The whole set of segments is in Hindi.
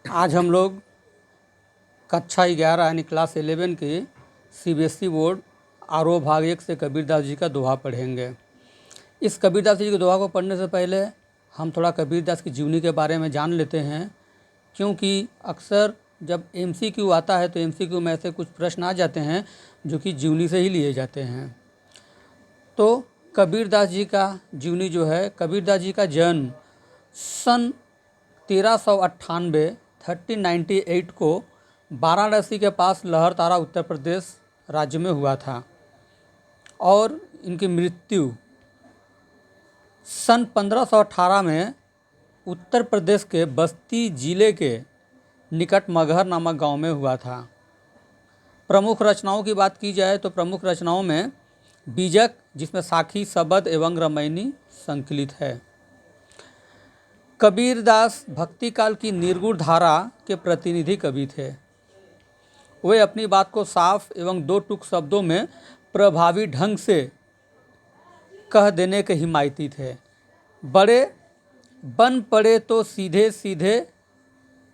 आज हम लोग कक्षा 11 यानी क्लास 11 के सीबीएसई बोर्ड आरोह भाग 1 से कबीरदास जी का दोहा पढ़ेंगे। इस कबीरदास जी के दोहा को पढ़ने से पहले हम थोड़ा कबीरदास की जीवनी के बारे में जान लेते हैं, क्योंकि अक्सर जब एमसीक्यू आता है तो एमसीक्यू में ऐसे कुछ प्रश्न आ जाते हैं जो कि जीवनी से ही लिए जाते हैं। तो कबीरदास जी का जीवनी जो है, कबीरदास जी का जन्म सन 1398 को वाराणसी के पास लहरतारा उत्तर प्रदेश राज्य में हुआ था और इनकी मृत्यु सन 1518 में उत्तर प्रदेश के बस्ती जिले के निकट मगहर नामक गांव में हुआ था। प्रमुख रचनाओं की बात की जाए तो प्रमुख रचनाओं में बीजक, जिसमें साखी, शबद एवं रामायणी संकलित है। कबीरदास भक्ति काल की निर्गुण धारा के प्रतिनिधि कवि थे। वे अपनी बात को साफ एवं दो टूक शब्दों में प्रभावी ढंग से कह देने के हिमायती थे। बड़े बन पड़े तो सीधे सीधे,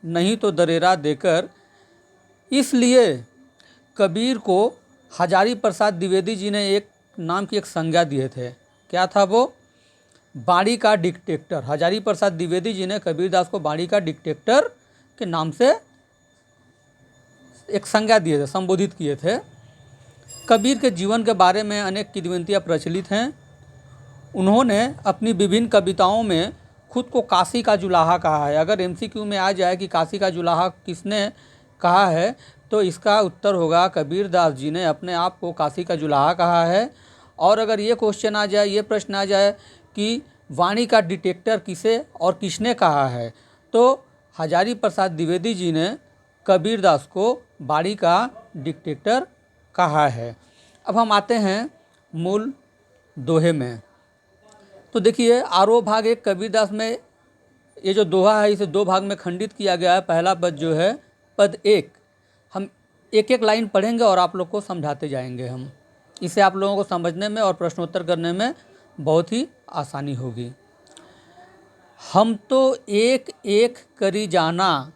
नहीं तो दरेरा देकर। इसलिए कबीर को हजारी प्रसाद द्विवेदी जी ने एक नाम की एक संज्ञा दिए थे। क्या था वो? बाणी का डिक्टेटर। हजारी प्रसाद द्विवेदी जी ने कबीरदास को बाणी का डिक्टेटर के नाम से एक संज्ञा दिए थे, संबोधित किए थे। कबीर के जीवन के बारे में अनेक किंवदंतियाँ प्रचलित हैं। उन्होंने अपनी विभिन्न कविताओं में खुद को काशी का जुलाहा कहा है। अगर एमसीक्यू में आ जाए कि काशी का जुलाहा किसने कहा है, तो इसका उत्तर होगा कबीरदास जी ने अपने आप को काशी का जुलाहा कहा है। और अगर ये क्वेश्चन आ जाए, ये प्रश्न आ जाए कि वाणी का डिटेक्टर किसे और किसने कहा है, तो हजारी प्रसाद द्विवेदी जी ने कबीरदास को बाणी का डिटेक्टर कहा है। अब हम आते हैं मूल दोहे में। तो देखिए, आरोह भाग 1 कबीरदास में ये जो दोहा है इसे दो भाग में खंडित किया गया है। पहला पद जो है पद 1, हम एक एक लाइन पढ़ेंगे और आप लोग को समझाते जाएंगे हम। इससे आप लोगों को समझने में और प्रश्नोत्तर करने में बहुत ही आसानी होगी। हम तो एक एक करी जाना,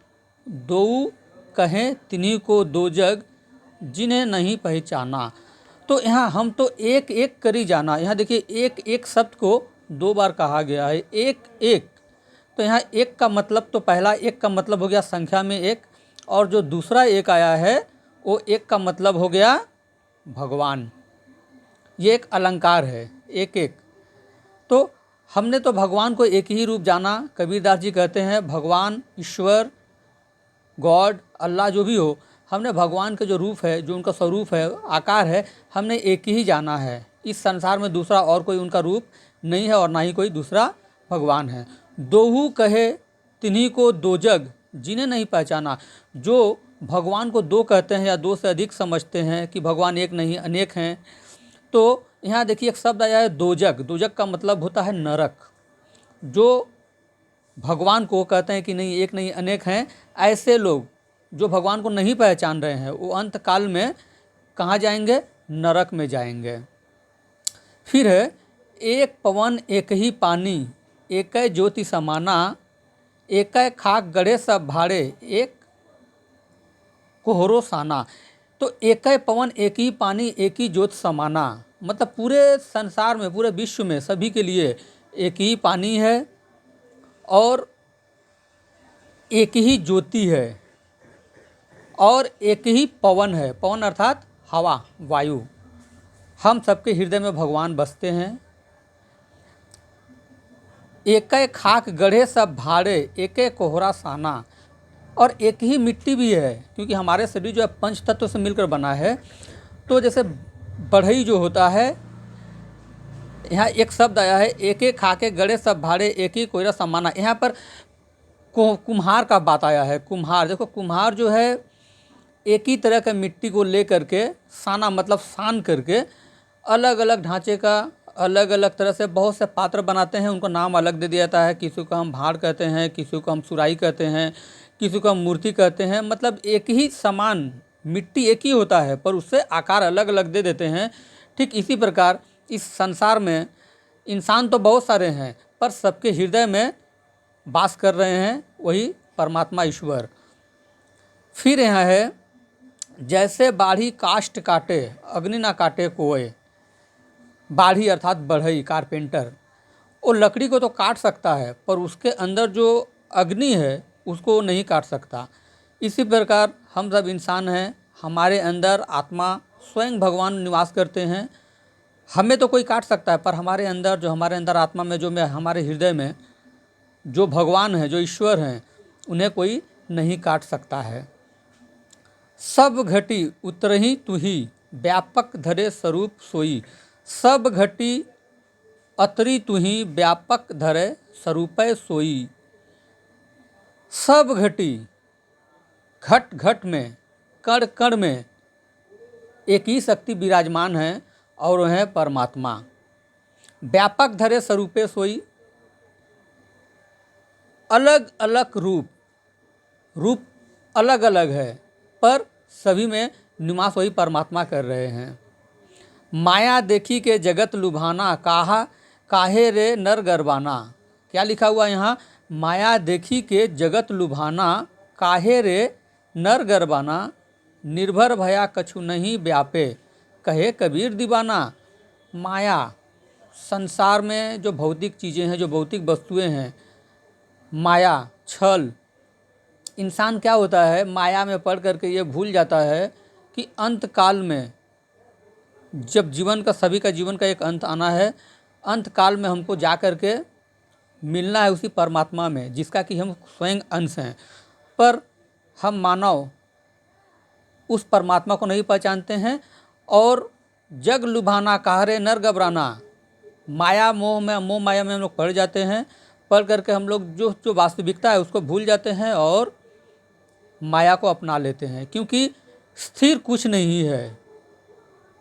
दो कहें तिन्हीं को दो जग, जिन्हें नहीं पहचाना। तो यहाँ हम तो एक एक करी जाना, यहाँ देखिए एक एक शब्द को दो बार कहा गया है। एक एक, तो यहाँ एक का मतलब, तो पहला एक का मतलब हो गया संख्या में एक, और जो दूसरा एक आया है वो एक का मतलब हो गया भगवान। ये एक अलंकार है, एक एक। तो हमने तो भगवान को एक ही रूप जाना। कबीरदास जी कहते हैं भगवान, ईश्वर, गॉड, अल्लाह जो भी हो, हमने भगवान के जो रूप है, जो उनका स्वरूप है, आकार है, हमने एक ही जाना है। इस संसार में दूसरा और कोई उनका रूप नहीं है और ना ही कोई दूसरा भगवान है। दोहू कहे तिन्हीं को दो जग, जिन्हें नहीं पहचाना। जो भगवान को दो कहते हैं या दो से अधिक समझते हैं कि भगवान एक नहीं अनेक हैं, तो यहाँ देखिए एक शब्द आया है दोजग। दोजग का मतलब होता है नरक। जो भगवान को कहते हैं कि नहीं एक नहीं अनेक हैं, ऐसे लोग जो भगवान को नहीं पहचान रहे हैं वो अंत काल में कहाँ जाएंगे? नरक में जाएंगे। फिर है एक पवन एक ही पानी, एक ज्योति समाना। एक खाक गढ़े सब भाड़े, एक कोहरो साना। तो एक पवन एक ही पानी एक ही ज्योत समाना, मतलब पूरे संसार में, पूरे विश्व में सभी के लिए एक ही पानी है और एक ही ज्योति है और एक ही पवन है। पवन अर्थात हवा, वायु। हम सबके हृदय में भगवान बसते हैं। एक खाक गढ़े सब भाड़े, एक कोहरा साना। और एक ही मिट्टी भी है, क्योंकि हमारे शरीर जो है पंच तत्व से मिलकर बना है। तो जैसे बढ़ई जो होता है, यहाँ एक शब्द आया है एक एक खाके गड़े सब भाड़े, एक ही कोयरा समाना। यहाँ पर कुम्हार का बात आया है। कुम्हार, देखो कुम्हार जो है एक ही तरह के मिट्टी को ले करके, साना मतलब सान करके, अलग अलग ढांचे का अलग अलग तरह से बहुत से पात्र बनाते हैं। उनको नाम अलग दे दिया जाता है। किसी को हम भाड़ कहते हैं, किसी को हम सुराही कहते हैं, किसी को हम मूर्ति कहते हैं। मतलब एक ही समान मिट्टी एक ही होता है पर उससे आकार अलग अलग दे देते हैं। ठीक इसी प्रकार इस संसार में इंसान तो बहुत सारे हैं पर सबके हृदय में वास कर रहे हैं वही परमात्मा ईश्वर। फिर यहाँ है, जैसे बाढ़ी काष्ठ काटे अग्नि ना काटे कोय। बाढ़ी अर्थात बढ़ई, कारपेंटर, वो लकड़ी को तो काट सकता है पर उसके अंदर जो अग्नि है उसको नहीं काट सकता। इसी प्रकार हम सब इंसान हैं, हमारे अंदर आत्मा स्वयं भगवान निवास करते हैं। हमें तो कोई काट सकता है पर हमारे अंदर आत्मा में जो हमारे हृदय में जो भगवान है, जो ईश्वर हैं, उन्हें कोई नहीं काट सकता है। सब घटी उतरही तुही, व्यापक धरे स्वरूप सोई। सब घटी अतरी तुही, व्यापक धरे स्वरूप सोई। सब घटी, घट घट में, कण कण में एक ही शक्ति विराजमान है और वह है परमात्मा। व्यापक धरे स्वरूपे सोई, अलग अलग रूप अलग अलग है पर सभी में निवास वही परमात्मा कर रहे हैं। माया देखी के जगत लुभाना, काहे रे नर गरबाना। क्या लिखा हुआ यहाँ? माया देखी के जगत लुभाना, काहे रे नर गरबाना। निर्भर भया कछु नहीं व्यापे, कहे कबीर दीवाना। माया, संसार में जो भौतिक चीज़ें हैं, जो भौतिक वस्तुएं हैं, माया, छल, इंसान क्या होता है, माया में पड़ करके ये भूल जाता है कि अंत काल में जब सभी का जीवन का एक अंत आना है, अंत काल में हमको जा कर के मिलना है उसी परमात्मा में जिसका कि हम स्वयं अंश हैं। पर हम मानव उस परमात्मा को नहीं पहचानते हैं और जग लुभाना, कहरे नर घबराना, मोह माया में हम लोग पड़ जाते हैं। पढ़ करके हम लोग जो वास्तविकता है उसको भूल जाते हैं और माया को अपना लेते हैं, क्योंकि स्थिर कुछ नहीं है।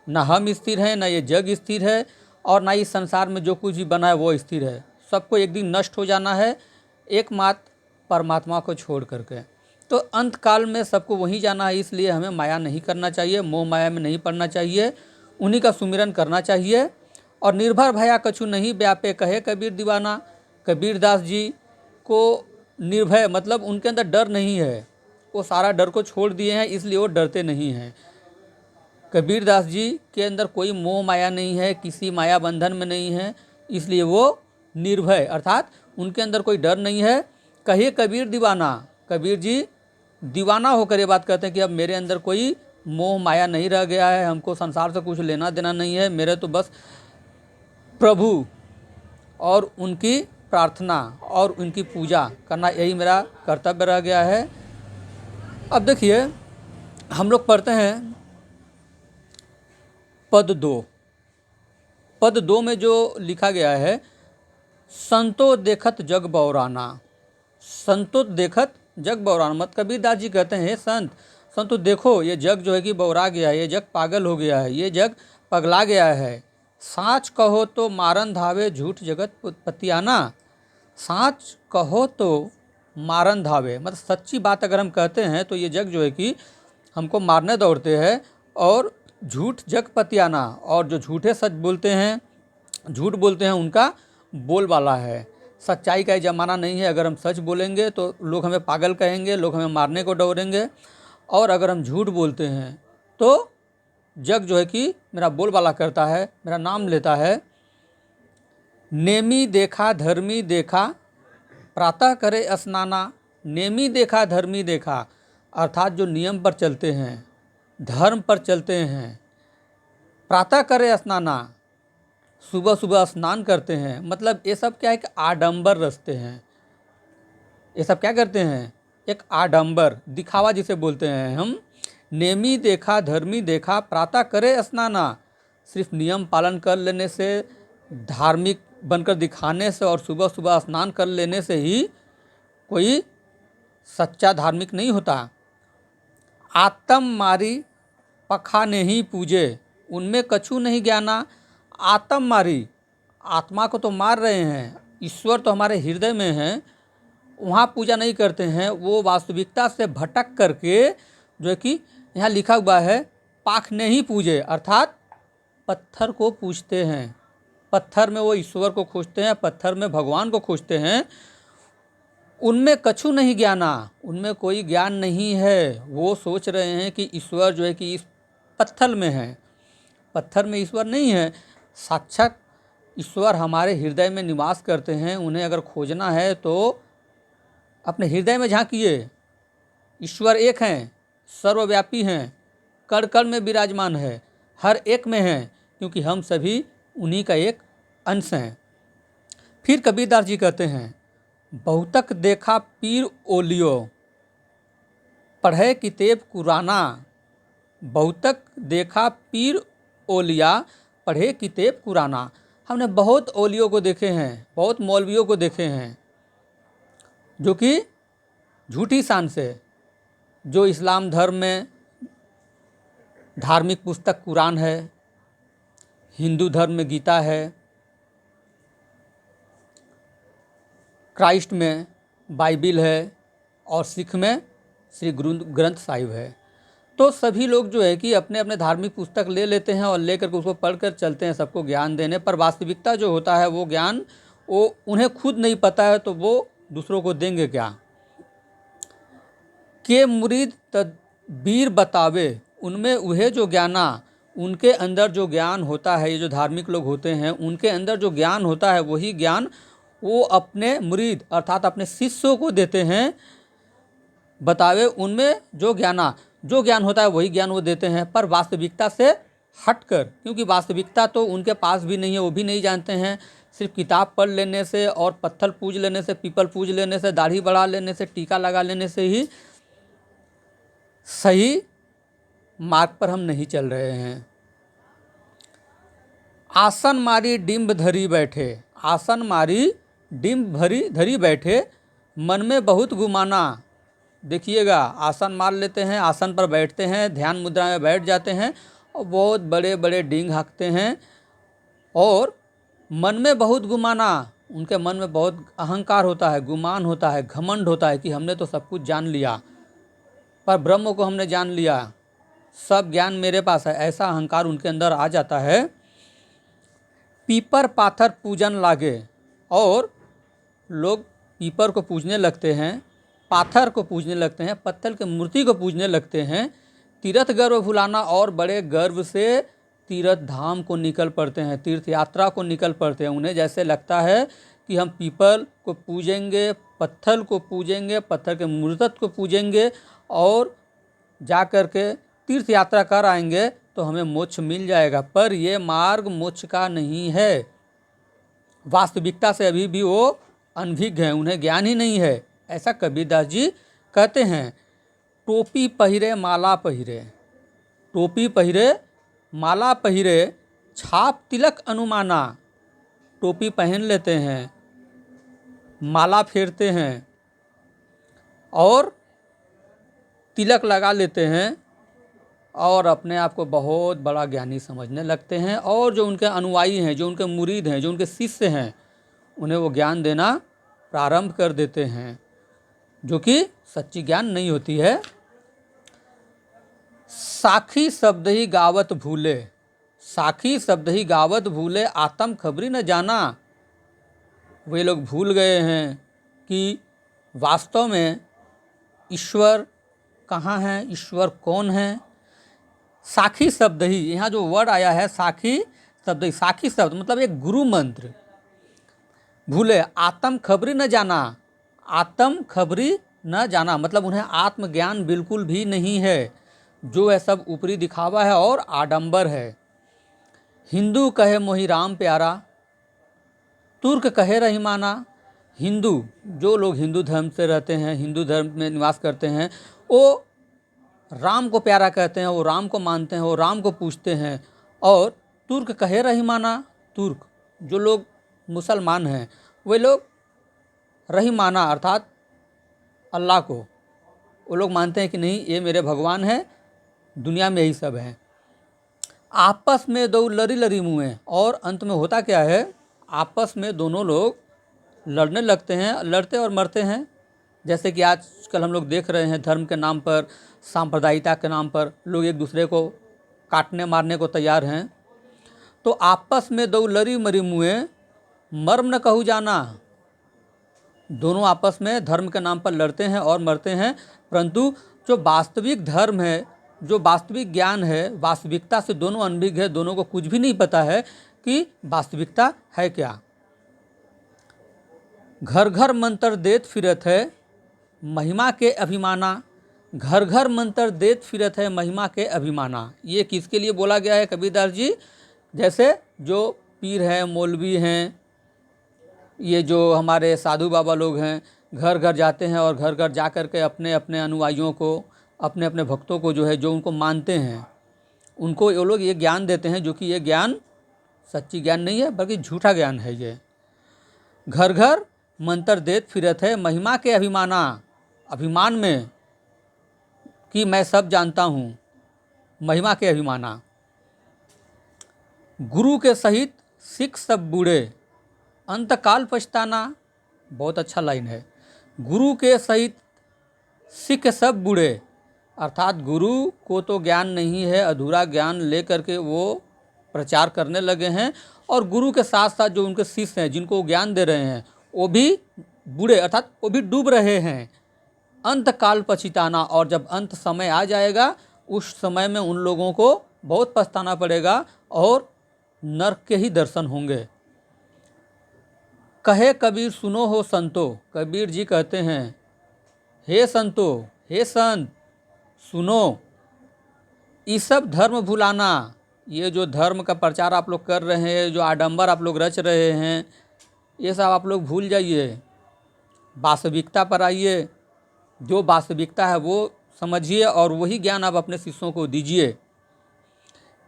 ना हम स्थिर हैं, ना ये जग स्थिर है और ना इस संसार में जो कुछ भी बना है वो स्थिर है। सबको एक दिन नष्ट हो जाना है, एकमात्र परमात्मा को छोड़ करके। तो अंत काल में सबको वहीं जाना है, इसलिए हमें माया नहीं करना चाहिए, मोह माया में नहीं पड़ना चाहिए, उन्हीं का सुमिरन करना चाहिए। और निर्भर भया कछु नहीं व्यापे, कहे कबीर दीवाना। कबीर दास जी को निर्भय मतलब उनके अंदर डर नहीं है, वो सारा डर को छोड़ दिए हैं, इसलिए वो डरते नहीं हैं। कबीर दास जी के अंदर कोई मोह माया नहीं है, किसी माया बंधन में नहीं है, इसलिए वो निर्भय अर्थात उनके अंदर कोई डर नहीं है। कहे कबीर दीवाना, कबीर जी दीवाना होकर ये बात कहते हैं कि अब मेरे अंदर कोई मोह माया नहीं रह गया है, हमको संसार से कुछ लेना देना नहीं है, मेरे तो बस प्रभु और उनकी प्रार्थना और उनकी पूजा करना यही मेरा कर्तव्य रह गया है। अब देखिए हम लोग पढ़ते हैं पद दो में जो लिखा गया है, संतो देखत जग बौराना। संतो देखत जग बौराना मत कबीर दास जी कहते हैं, संतो देखो ये जग जो है कि बौरा गया है, ये जग पागल हो गया है, ये जग पगला गया है। साच कहो तो मारन धावे, झूठ जगत पतियाना। साच कहो तो मारन धावे मतलब सच्ची बात अगर हम कहते हैं तो ये जग जो है कि हमको मारने दौड़ते हैं और झूठ जग पतियाना, और जो झूठे सच बोलते हैं, झूठ बोलते हैं उनका बोलबाला है। सच्चाई का ज़माना नहीं है, अगर हम सच बोलेंगे तो लोग हमें पागल कहेंगे, लोग हमें मारने को दौड़ेंगे, और अगर हम झूठ बोलते हैं तो जग जो है कि मेरा बोलबाला करता है, मेरा नाम लेता है। नेमी देखा धर्मी देखा, प्रातः करे स्नाना। नेमी देखा धर्मी देखा अर्थात जो नियम पर चलते हैं, धर्म पर चलते हैं। प्रातः करे स्नाना, सुबह सुबह स्नान करते हैं, मतलब ये सब क्या है कि आडंबर रचते हैं। ये सब क्या करते हैं, एक आडंबर दिखावा जिसे बोलते हैं हम। नेमी देखा धर्मी देखा, प्रातः करे स्नाना, सिर्फ नियम पालन कर लेने से, धार्मिक बनकर दिखाने से और सुबह सुबह स्नान कर लेने से ही कोई सच्चा धार्मिक नहीं होता। आत्म मारी पखाने ही पूजे, उनमें कछु नहीं ज्ञाना। आत्म मारी, आत्मा को तो मार रहे हैं, ईश्वर तो हमारे हृदय में है, वहाँ पूजा नहीं करते हैं। वो वास्तविकता से भटक करके जो है कि यहाँ लिखा हुआ है पाखने ही पूजे अर्थात पत्थर को पूजते हैं। पत्थर में वो ईश्वर को खोजते हैं, पत्थर में भगवान को खोजते हैं। उनमें कछु नहीं ज्ञाना, उनमें कोई ज्ञान नहीं है। वो सोच रहे हैं कि ईश्वर जो है कि इस पत्थर में है। पत्थर में ईश्वर नहीं है, साक्षात ईश्वर हमारे हृदय में निवास करते हैं। उन्हें अगर खोजना है तो अपने हृदय में झांकिए। ईश्वर एक हैं, सर्वव्यापी हैं, कण कण में विराजमान है, हर एक में हैं, क्योंकि हम सभी उन्हीं का एक अंश हैं। फिर कबीरदास जी कहते हैं, बहुतक देखा पीर ओलियो, पढ़े किताब कुराना। बहुतक देखा पीर ओलिया, पढ़े किताब कुराना। हमने बहुत ओलियों को देखे हैं, बहुत मौलवियों को देखे हैं, जो कि झूठी शान से, जो इस्लाम धर्म में धार्मिक पुस्तक कुरान है, हिंदू धर्म में गीता है, क्राइस्ट में बाइबिल है और सिख में श्री गुरु ग्रंथ साहिब है। तो सभी लोग जो है कि अपने अपने धार्मिक पुस्तक ले लेते हैं और लेकर के उसको पढ़कर चलते हैं सबको ज्ञान देने, पर वास्तविकता जो होता है वो ज्ञान वो उन्हें खुद नहीं पता है, तो वो दूसरों को देंगे क्या। के मुरीद तदबीर बतावे, उनमें वह जो ज्ञाना, उनके अंदर जो ज्ञान होता है, ये जो धार्मिक लोग होते हैं उनके अंदर जो ज्ञान होता है वही ज्ञान वो अपने मुरीद अर्थात अपने शिष्यों को देते हैं। बतावे उनमें जो ज्ञान होता है वही ज्ञान वो देते हैं, पर वास्तविकता से हटकर, क्योंकि वास्तविकता तो उनके पास भी नहीं है, वो भी नहीं जानते हैं। सिर्फ किताब पढ़ लेने से और पत्थर पूज लेने से, पीपल पूज लेने से, दाढ़ी बढ़ा लेने से, टीका लगा लेने से ही सही मार्ग पर हम नहीं चल रहे हैं। आसन मारी डिम्ब धरी बैठे, आसन मारी डिम्ब धरी बैठे, मन में बहुत गुमाना। देखिएगा, आसन मार लेते हैं, आसन पर बैठते हैं, ध्यान मुद्रा में बैठ जाते हैं और बहुत बड़े बड़े डींग हाँकते हैं और मन में बहुत गुमाना, उनके मन में बहुत अहंकार होता है, गुमान होता है, घमंड होता है कि हमने तो सब कुछ जान लिया, पर ब्रह्म को हमने जान लिया, सब ज्ञान मेरे पास है, ऐसा अहंकार उनके अंदर आ जाता है। पीपर पाथर पूजन लागे, और लोग पीपर को पूजने लगते हैं, पाथर को पूजने लगते हैं, पत्थर की मूर्ति को पूजने लगते हैं। तीर्थ गर्व भुलाना, और बड़े गर्व से तीर्थ धाम को निकल पड़ते हैं, तीर्थ यात्रा को निकल पड़ते हैं। उन्हें जैसे लगता है कि हम पीपल को पूजेंगे, पत्थर को पूजेंगे, पत्थर के मूर्त को पूजेंगे और जा कर के तीर्थ यात्रा कर आएंगे तो हमें मोक्ष मिल जाएगा, पर ये मार्ग मोक्ष का नहीं है। वास्तविकता से अभी भी वो अनभिज्ञ हैं, उन्हें ज्ञान ही नहीं है, ऐसा कबीरदास जी कहते हैं। टोपी पहिरे माला पहिरे, टोपी पहिरे माला पहिरे, छाप तिलक अनुमाना। टोपी पहन लेते हैं, माला फेरते हैं और तिलक लगा लेते हैं और अपने आप को बहुत बड़ा ज्ञानी समझने लगते हैं, और जो उनके अनुयायी हैं, जो उनके मुरीद हैं, जो उनके शिष्य हैं, उन्हें वो ज्ञान देना प्रारंभ कर देते हैं, जो कि सच्ची ज्ञान नहीं होती है। साखी शब्द ही गावत भूले, साखी शब्द ही गावत भूले, आत्म खबरी न जाना। वे लोग भूल गए हैं कि वास्तव में ईश्वर कहाँ है, ईश्वर कौन है। साखी शब्द ही, यहाँ जो वर्ड आया है साखी शब्द ही, साखी शब्द मतलब एक गुरु मंत्र। भूले, आत्म खबरी न जाना, आत्म खबरी न जाना मतलब उन्हें आत्मज्ञान बिल्कुल भी नहीं है, जो है सब ऊपरी दिखावा है और आडंबर है। हिंदू कहे मोहि राम प्यारा, तुर्क कहे रहीमाना। हिंदू, जो लोग हिंदू धर्म से रहते हैं, हिंदू धर्म में निवास करते हैं, वो राम को प्यारा कहते हैं, वो राम को मानते हैं, वो राम को पूजते हैं। और तुर्क कहे रहीमाना, तुर्क जो लोग मुसलमान हैं वे लोग रहीमाना अर्थात अल्लाह को वो लोग मानते हैं कि नहीं ये मेरे भगवान हैं, दुनिया में यही सब है। आपस में दो लड़ी लड़ी मुँह, और अंत में होता क्या है, आपस में दोनों लोग लड़ने लगते हैं, लड़ते और मरते हैं। जैसे कि आजकल हम लोग देख रहे हैं, धर्म के नाम पर, सांप्रदायिकता के नाम पर लोग एक दूसरे को काटने मारने को तैयार हैं। तो आपस में दो लड़ी मरी मुँह, मर्म न कहू जाना। दोनों आपस में धर्म के नाम पर लड़ते हैं और मरते हैं, परंतु जो वास्तविक धर्म है, जो वास्तविक ज्ञान है, वास्तविकता से दोनों अनभिज्ञ है, दोनों को कुछ भी नहीं पता है कि वास्तविकता है क्या। घर घर मंत्र देत फिरत है महिमा के अभिमाना, घर घर मंत्र देत फिरत है महिमा के अभिमाना। ये किसके लिए बोला गया है कबीरदास जी? जैसे जो पीर हैं, मौलवी हैं, ये जो हमारे साधु बाबा लोग हैं, घर घर जाते हैं और घर घर जा कर के अपने अपने अनुयायियों को, अपने अपने भक्तों को जो है, जो उनको मानते हैं, उनको ये लोग ये ज्ञान देते हैं, जो कि ये ज्ञान सच्ची ज्ञान नहीं है बल्कि झूठा ज्ञान है। ये घर घर मंत्र देत फिरत है महिमा के अभिमाना, अभिमान में कि मैं सब जानता हूँ, महिमा के अभिमाना। गुरु के सहित सिख सब बूढ़े अंतकाल पछताना, बहुत अच्छा लाइन है। गुरु के सहित सिख सब बूढ़े, अर्थात गुरु को तो ज्ञान नहीं है, अधूरा ज्ञान लेकर के वो प्रचार करने लगे हैं, और गुरु के साथ साथ जो उनके शिष्य हैं, जिनको वो ज्ञान दे रहे हैं, वो भी बूढ़े, अर्थात वो भी डूब रहे हैं। अंत काल पछताना, और जब अंत समय आ जाएगा उस समय में उन लोगों को बहुत पछताना पड़ेगा और नरक के ही दर्शन होंगे। कहे कबीर सुनो हो संतो, कबीर जी कहते हैं हे संतो, हे संत सुनो, ये सब धर्म भुलाना, ये जो धर्म का प्रचार आप लोग कर रहे हैं, जो आडंबर आप लोग रच रहे हैं, ये सब आप लोग भूल जाइए, वास्तविकता पर आइए। जो वास्तविकता है वो समझिए और वही ज्ञान आप अपने शिष्यों को दीजिए।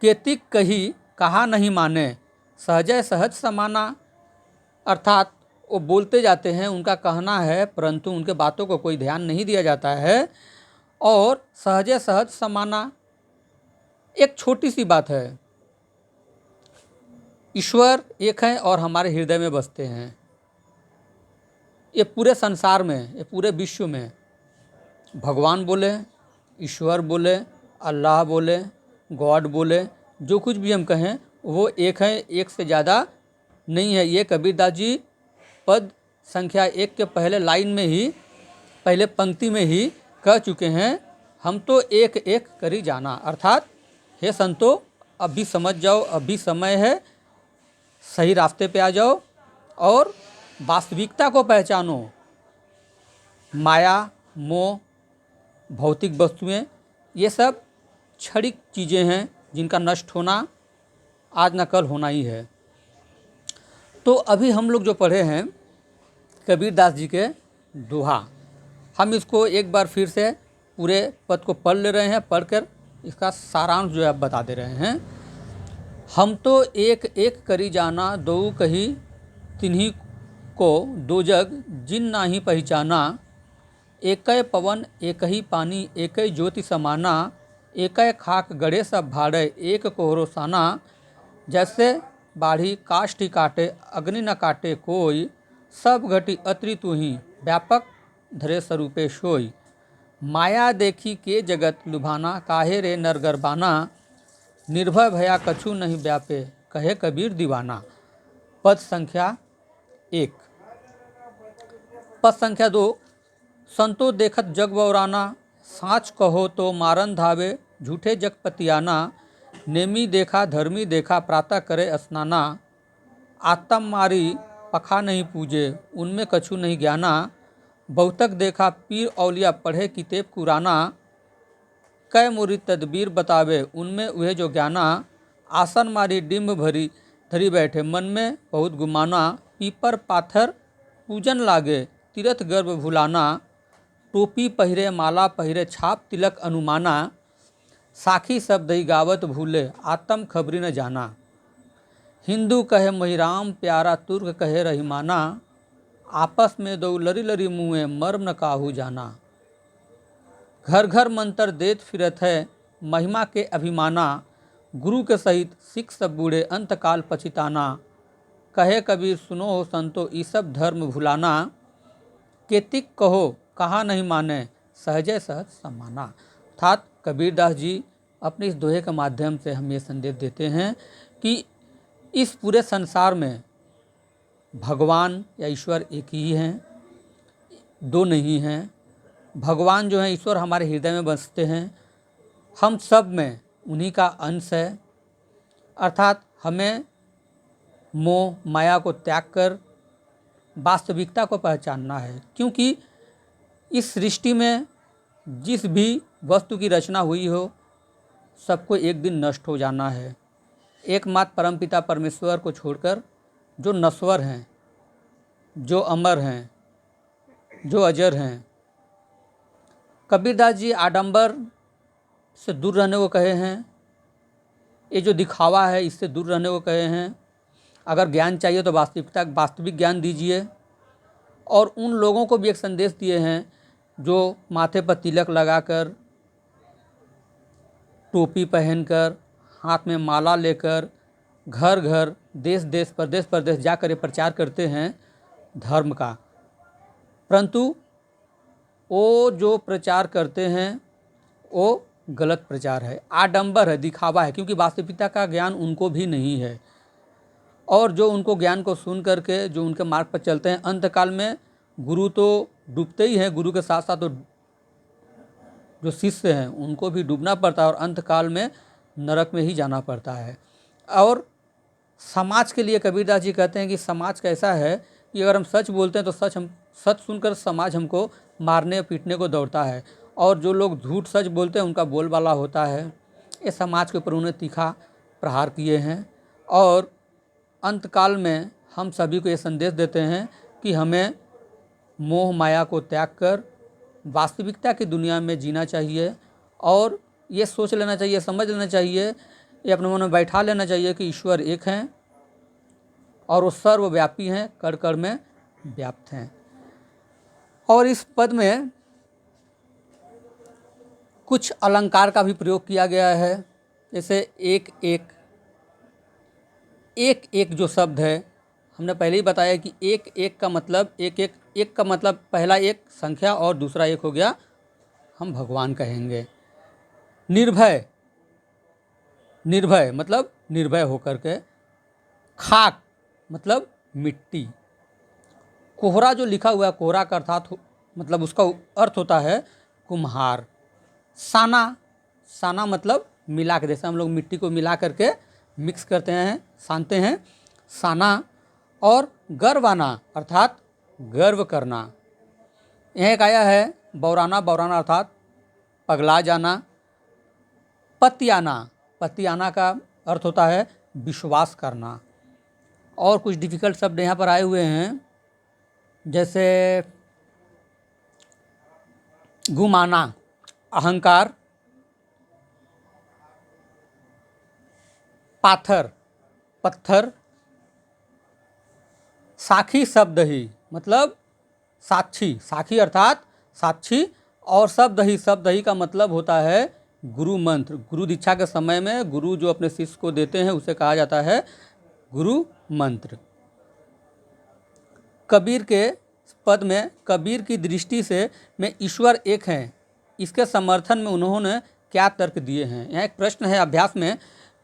केतिक कही कहा नहीं माने, सहजय सहज समाना, अर्थात वो बोलते जाते हैं, उनका कहना है, परंतु उनके बातों को कोई ध्यान नहीं दिया जाता है। और सहजय सहज समाना, एक छोटी सी बात है, ईश्वर एक है और हमारे हृदय में बसते हैं। ये पूरे संसार में, ये पूरे विश्व में भगवान बोले, ईश्वर बोले, अल्लाह बोले, गॉड बोले, जो कुछ भी हम कहें वो एक है, एक से ज़्यादा नहीं है। ये कबीरदास जी पद संख्या 1 के पहले लाइन में ही, पहले पंक्ति में ही कह चुके हैं, हम तो एक एक करी जाना, अर्थात हे संतो अभी समझ जाओ, अभी समय है, सही रास्ते पे आ जाओ और वास्तविकता को पहचानो। माया, मोह, भौतिक वस्तुएं, ये सब क्षणिक चीज़ें हैं जिनका नष्ट होना आज न कल होना ही है। तो अभी हम लोग जो पढ़े हैं कबीरदास जी के दोहा, हम इसको एक बार फिर से पूरे पद को पढ़ ले रहे हैं, पढ़कर इसका सारांश जो है आप बता दे रहे हैं। हम तो एक एक करी जाना, दो कही तिन्हीं को दो जग जिन नाही पहचाना, एकै पवन एक ही पानी एकै ज्योति समाना, एकै खाक गढ़े सब भाड़े एक कोहरो साना, जैसे बाढ़ी काष्ठी काटे अग्नि न काटे कोई, सब घटी अत्रि तू ही व्यापक धरे स्वरूपे सोई, माया देखी के जगत लुभाना, काहे रे नरगरबाना, निर्भय भया कछु नहीं व्यापे कहे कबीर दीवाना। पद संख्या 1। पद संख्या 2। संतो देखत जग बौराना, साँच कहो तो मारन धावे झूठे जग पतियाना, नेमी देखा धर्मी देखा प्रातः करे स्नाना, आत्म मारी पखा नहीं पूजे उनमें कछु नहीं ज्ञाना, बहुतक देखा पीर औलिया पढ़े किताब कुराना, कै मोरी तदबीर बतावे उनमें वह जो ज्ञाना, आसन मारी डिम्ब भरी धरी बैठे मन में बहुत गुमाना, पीपर पाथर पूजन लागे तीरथ गर्भ भुलाना, टोपी पहिरे माला पहिरे छाप तिलक अनुमाना, साखी सब दही गावत भूले आत्म खबरी न जाना, हिंदू कहे महिराम प्यारा तुर्क कहे रहीमाना, आपस में दो लरी लरी मुँहे मर्म न काहू जाना, घर घर मंत्र देत फिरत है महिमा के अभिमाना, गुरु के सहित सिख सब बूढ़े अंतकाल पछिताना, कहे कबीर सुनो हो संतो ई सब धर्म भुलाना, केतिक कहो कहा नहीं माने सहजय सहज समाना। अर्थात कबीरदास जी अपने इस दोहे के माध्यम से हमें संदेश देते हैं कि इस पूरे संसार में भगवान या ईश्वर एक ही हैं दो नहीं हैं। भगवान जो हैं ईश्वर हमारे हृदय में बसते हैं, हम सब में उन्हीं का अंश है। अर्थात हमें मोह माया को त्याग कर वास्तविकता को पहचानना है, क्योंकि इस सृष्टि में जिस भी वस्तु की रचना हुई हो सबको एक दिन नष्ट हो जाना है, एकमात्र परमपिता परमेश्वर को छोड़कर, जो नश्वर हैं, जो अमर हैं, जो अजर हैं। कबीरदास जी आडंबर से दूर रहने को कहे हैं, ये जो दिखावा है इससे दूर रहने को कहे हैं। अगर ज्ञान चाहिए तो वास्तविक ज्ञान दीजिए। और उन लोगों को भी एक संदेश दिए हैं जो माथे पर तिलक लगाकर, टोपी पहनकर, हाथ में माला लेकर घर घर देश देश परदेश जाकर ये प्रचार करते हैं धर्म का, परंतु वो जो प्रचार करते हैं वो गलत प्रचार है, आडंबर है, दिखावा है, क्योंकि वास्तविकता का ज्ञान उनको भी नहीं है। और जो उनको ज्ञान को सुन करके जो उनके मार्ग पर चलते हैं, अंतकाल में गुरु तो डूबते ही हैं, गुरु के साथ साथ तो जो शिष्य हैं उनको भी डूबना पड़ता है और अंतकाल में नरक में ही जाना पड़ता है। और समाज के लिए कबीरदास जी कहते हैं कि समाज कैसा है कि अगर हम सच बोलते हैं तो सच सुनकर समाज हमको मारने पीटने को दौड़ता है, और जो लोग झूठ सच बोलते हैं उनका बोलबाला होता है। ये समाज के ऊपर उन्हें तीखा प्रहार किए हैं। और अंतकाल में हम सभी को ये संदेश देते हैं कि हमें मोह माया को त्याग कर वास्तविकता की दुनिया में जीना चाहिए, और ये सोच लेना चाहिए, समझ लेना चाहिए, ये अपने मन में बैठा लेना चाहिए कि ईश्वर एक हैं और वो सर्वव्यापी हैं, कण कण में व्याप्त हैं। और इस पद में कुछ अलंकार का भी प्रयोग किया गया है, जैसे एक एक जो शब्द है, हमने पहले ही बताया कि एक का मतलब एक का मतलब पहला एक संख्या और दूसरा एक हो गया हम भगवान कहेंगे। निर्भय मतलब निर्भय होकर के। खाक मतलब मिट्टी। कोहरा जो लिखा हुआ है, कोहरा का अर्थात मतलब उसका अर्थ होता है कुम्हार। साना मतलब मिला के, जैसे हम लोग मिट्टी को मिला करके मिक्स करते हैं, सानते हैं, साना। और गर्वाना अर्थात गर्व करना। यह एक आया है बौराना अर्थात पगला जाना। पतियाना का अर्थ होता है विश्वास करना। और कुछ डिफिकल्ट शब्द यहाँ पर आए हुए हैं, जैसे गुमाना अहंकार, पत्थर, साखी शब्द ही मतलब साक्षी अर्थात साक्षी। और शब्द ही का मतलब होता है गुरु मंत्र। गुरु दीक्षा के समय में गुरु जो अपने शिष्य को देते हैं उसे कहा जाता है गुरु मंत्र। कबीर के पद में कबीर की दृष्टि से में ईश्वर एक हैं, इसके समर्थन में उन्होंने क्या तर्क दिए हैं। यहाँ एक प्रश्न है अभ्यास में,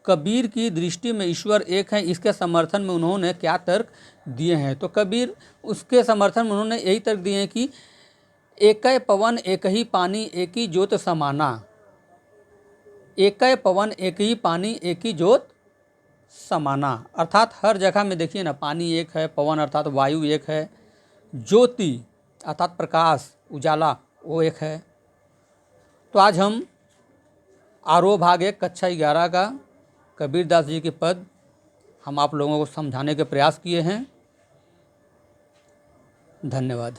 कबीर की दृष्टि में ईश्वर एक है, इसके समर्थन में उन्होंने क्या तर्क दिए हैं। तो कबीर उसके समर्थन में उन्होंने यही तर्क दिए हैं कि एक पवन एक ही पानी एक ही ज्योत समाना। एक पवन एक ही पानी एक ही ज्योत समाना, अर्थात हर जगह में देखिए ना, पानी एक है, पवन अर्थात वायु एक है, ज्योति अर्थात प्रकाश उजाला वो एक है। तो आज हम आरोह भाग 1 कक्षा 11 का कबीरदास जी के पद हम आप लोगों को समझाने के प्रयास किए हैं। धन्यवाद।